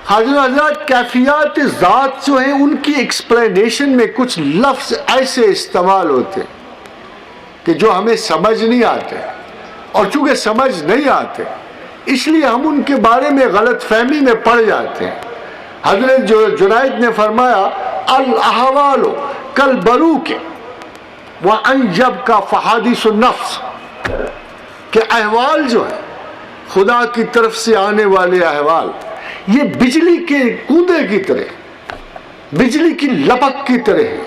حضرات کیفیات ذات جو ہیں ان کی ایکسپلینیشن میں کچھ لفظ ایسے استعمال ہوتے ہیں کہ جو ہمیں سمجھ نہیں آتے، اور چونکہ سمجھ نہیں آتے اس لیے ہم ان کے بارے میں غلط فہمی میں پڑ جاتے ہیں۔ حضرت جنید نے فرمایا الاحوال کالبروق وانجب کا فحادث النفس، کہ احوال جو ہے خدا کی طرف سے آنے والے احوال یہ بجلی کے کودے کی طرح، بجلی کی لپک کی طرح ہے،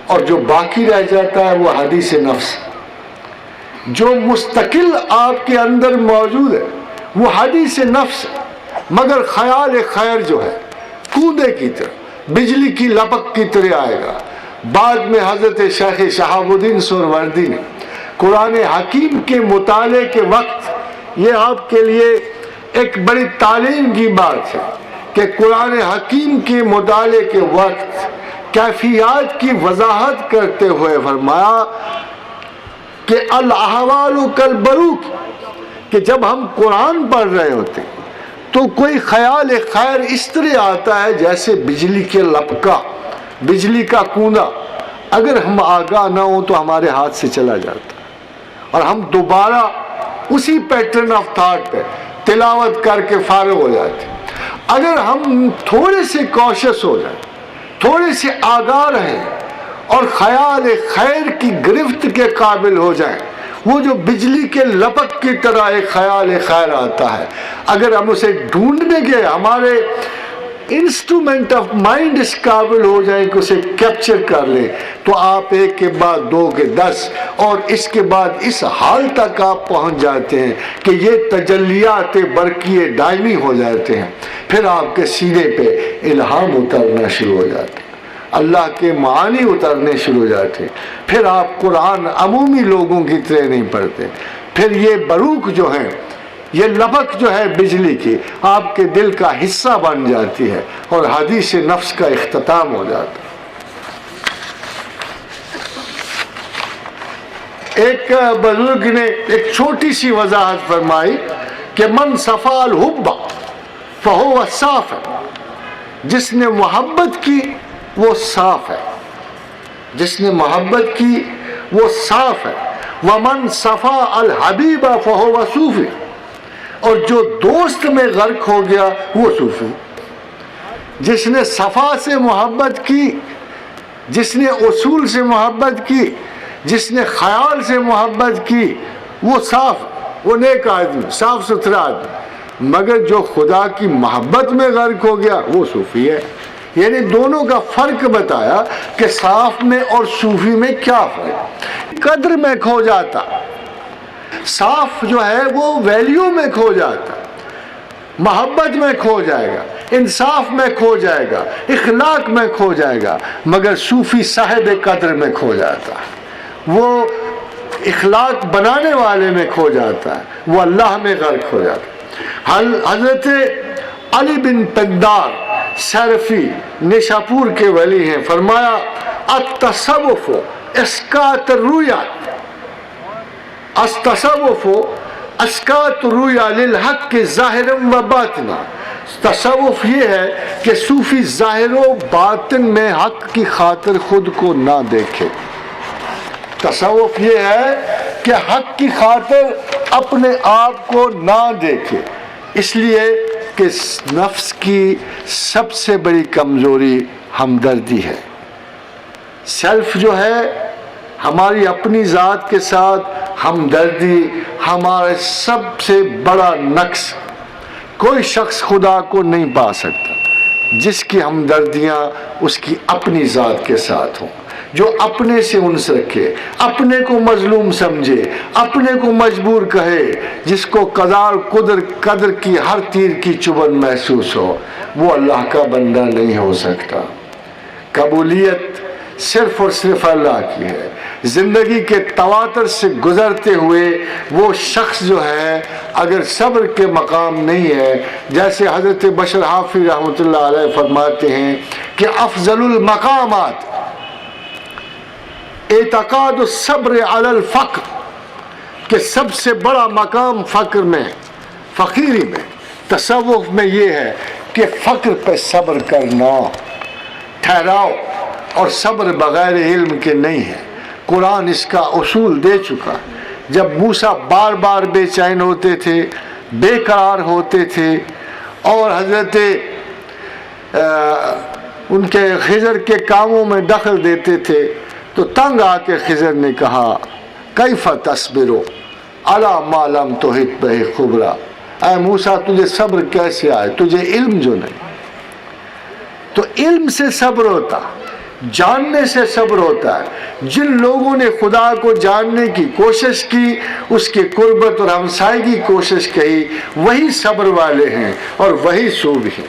اور جو باقی رہ جاتا ہے وہ حدیث نفس، جو مستقل آپ کے اندر موجود ہے وہ حدیث نفس، مگر خیال خیر جو ہے کودے کی طرح، بجلی کی لپک کی طرح آئے گا۔ بعد میں حضرت شیخ شہاب الدین سہروردی نے قرآن حکیم کے مطالعے کے وقت، یہ آپ کے لیے ایک بڑی تعلیم کی بات ہے کہ قرآن حکیم کے مطالعے کے وقت کیفیات کی وضاحت کرتے ہوئے فرمایا کہ الاحوال کالبروق، کہ جب ہم قرآن پڑھ رہے ہوتے تو کوئی خیال خیر اس طرح آتا ہے جیسے بجلی کے لپکا، بجلی کا کوندا، اگر ہم آگاہ نہ ہوں تو ہمارے ہاتھ سے چلا جاتا ہے، اور ہم دوبارہ اسی پیٹرن آف تھاٹ پہ تلاوت کر کے فارغ ہو جاتے ہیں۔ اگر ہم تھوڑے سے کوشش ہو جائیں، تھوڑے سے آگاہ رہیں اور خیال خیر کی گرفت کے قابل ہو جائیں، وہ جو بجلی کے لپک کی طرح ایک خیال خیر آتا ہے، اگر ہم اسے ڈھونڈنے کے ہمارے انسٹرومنٹ آف مائنڈ اس قابل ہو جائیں کہ اسے کیپچر کر لیں، تو آپ ایک کے بعد دو کے 10 اور اس کے بعد اس حال تک آپ پہنچ جاتے ہیں کہ یہ تجلیات برقی دائمی ہو جاتے ہیں۔ پھر آپ کے سینے پہ الہام اترنا شروع ہو جاتے ہیں، اللہ کے معانی اترنے شروع ہو جاتے ہیں، پھر آپ قرآن عمومی لوگوں کی طرح نہیں پڑھتے، پھر یہ بروق جو ہیں، یہ لپک جو ہے بجلی کی آپ کے دل کا حصہ بن جاتی ہے اور حدیث نفس کا اختتام ہو جاتا ہے۔ ایک بزرگ نے ایک چھوٹی سی وضاحت فرمائی کہ من صفا الحب فہو صاف ہے، جس نے محبت کی وہ صاف ہے، جس نے محبت کی وہ صاف ہے۔ ومن صفا الحبیب فہو صوفی، اور جو دوست میں غرق ہو گیا وہ صوفی۔ جس نے صفا سے محبت کی، جس نے اصول سے محبت کی، جس نے خیال سے محبت کی، وہ صاف، وہ نیک آدمی، صاف ستھرا آدمی، مگر جو خدا کی محبت میں غرق ہو گیا وہ صوفی ہے۔ یعنی دونوں کا فرق بتایا کہ صاف میں اور صوفی میں کیا فرق۔ قدر میں کھو جاتا، صاف جو ہے وہ ویلیو میں کھو جاتا، محبت میں کھو جائے گا، انصاف میں کھو جائے گا، اخلاق میں کھو جائے گا، مگر صوفی صاحب قدر میں کھو جاتا ہے، وہ اخلاق بنانے والے میں کھو جاتا ہے، وہ اللہ میں غرق ہو جاتا ہے۔ حضرت علی بن پندار سیرفی نشاپور کے ولی ہیں، فرمایا التصوف اسقاط الرؤیا، التصوف اسقاط الرؤیا للحق ظاہرا و باطنا۔ تصوف یہ ہے کہ صوفی ظاہر و باطن میں حق کی خاطر خود کو نہ دیکھے۔ تصوف یہ ہے کہ حق کی خاطر اپنے آپ کو نہ دیکھے، اس لیے کہ نفس کی سب سے بڑی کمزوری ہمدردی ہے۔ سیلف جو ہے، ہماری اپنی ذات کے ساتھ ہمدردی ہمارے سب سے بڑا نقص۔ کوئی شخص خدا کو نہیں پا سکتا جس کی ہمدردیاں اس کی اپنی ذات کے ساتھ ہوں، جو اپنے سے انس رکھے، اپنے کو مظلوم سمجھے، اپنے کو مجبور کہے، جس کو قدر کی ہر تیر کی چبھن محسوس ہو، وہ اللہ کا بندہ نہیں ہو سکتا۔ قبولیت صرف اور صرف اللہ کی ہے۔ زندگی کے تواتر سے گزرتے ہوئے وہ شخص جو ہے اگر صبر کے مقام نہیں ہے، جیسے حضرت بشر حافظ رحمۃ اللہ علیہ فرماتے ہیں کہ افضل المقامات اعتقاد الصبر علی الفقر، کہ سب سے بڑا مقام فقر میں، فقیری میں، تصوف میں یہ ہے کہ فقر پہ صبر کرنا ٹھہراؤ، اور صبر بغیر علم کے نہیں ہے۔ قرآن اس کا اصول دے چکا۔ جب موسیٰ بار بار بے چین ہوتے تھے، بے قرار ہوتے تھے، اور حضرت ان کے خضر کے کاموں میں دخل دیتے تھے، تو تنگ آ کے خضر نے کہا کیف تصبر علی ما لم تحط بہ خبرا، اے موسیٰ تجھے صبر کیسے آئے، تجھے علم جو نہیں۔ تو علم سے صبر ہوتا، جاننے سے صبر ہوتا ہے۔ جن لوگوں نے خدا کو جاننے کی کوشش کی، اس کی قربت اور ہمسائیگی کی کوشش کی، وہی صبر والے ہیں اور وہی صوب ہیں۔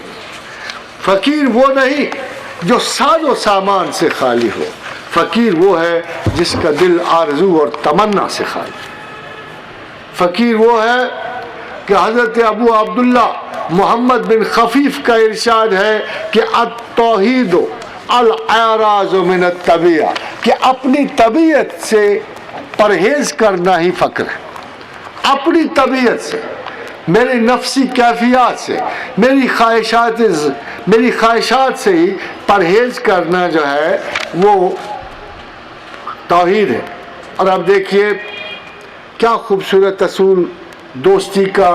فقیر وہ نہیں جو ساز و سامان سے خالی ہو، فقیر وہ ہے جس کا دل آرزو اور تمنا سے خالی۔ فقیر وہ ہے کہ حضرت ابو عبداللہ محمد بن خفیف کا ارشاد ہے کہ التوحید الاعراض من الطبیعہ، کہ اپنی طبیعت سے پرہیز کرنا ہی فقر ہے۔ اپنی طبیعت سے، میری نفسی کیفیات سے، میری خواہشات سے ہی پرہیز کرنا جو ہے وہ توحید ہے۔ اور اب دیکھیے کیا خوبصورت اصول دوستی کا،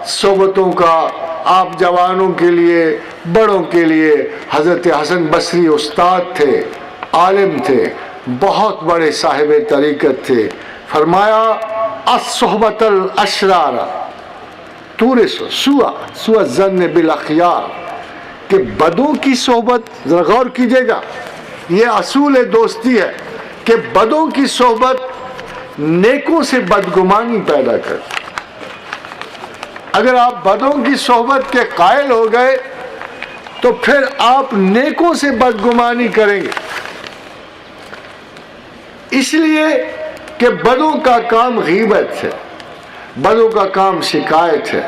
صحبتوں کا، آپ جوانوں کے لیے، بڑوں کے لیے۔ حضرت حسن بصری استاد تھے، عالم تھے، بہت بڑے صاحب طریقت تھے۔ فرمایا الصحبت الاشرار تورث سوء الظن بالاخیار، کہ بدوں کی صحبت، ذرا غور کیجیے گا، یہ اصول دوستی ہے کہ بدوں کی صحبت نیکوں سے بدگمانی پیدا کرتی۔ اگر آپ بدوں کی صحبت کے قائل ہو گئے تو پھر آپ نیکوں سے بدگمانی کریں گے، اس لیے کہ بدوں کا کام غیبت ہے، بدوں کا کام شکایت ہے،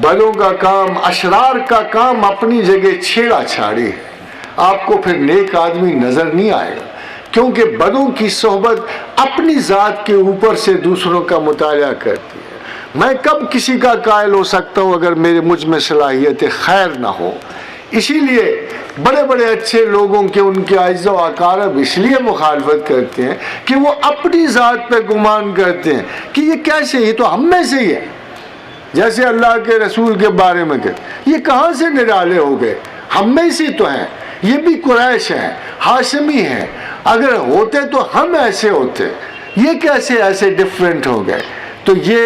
بدوں کا کام، اشرار کا کام اپنی جگہ چھیڑا چھاڑی ہے۔ آپ کو پھر نیک آدمی نظر نہیں آئے گا، کیونکہ بدوں کی صحبت اپنی ذات کے اوپر سے دوسروں کا مطالعہ کرتی ہے۔ میں کب کسی کا قائل ہو سکتا ہوں اگر مجھ میں صلاحیت خیر نہ ہو؟ اسی لیے بڑے بڑے اچھے لوگوں کے، ان کے اعزا و اقارب اس لیے مخالفت کرتے ہیں کہ وہ اپنی ذات پہ گمان کرتے ہیں کہ یہ کیسے، یہ تو ہم میں سے ہی ہے۔ جیسے اللہ کے رسول کے بارے میں کہتے یہ کہاں سے نرالے ہو گئے، ہم میں سے تو ہیں، یہ بھی قریش ہیں، ہاشمی ہیں، اگر ہوتے تو ہم ایسے ہوتے، یہ کیسے ایسے ڈفرینٹ ہو گئے۔ تو یہ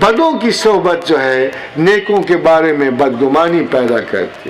بدوں کی صحبت جو ہے نیکوں کے بارے میں بدگمانی پیدا کرتی ہے۔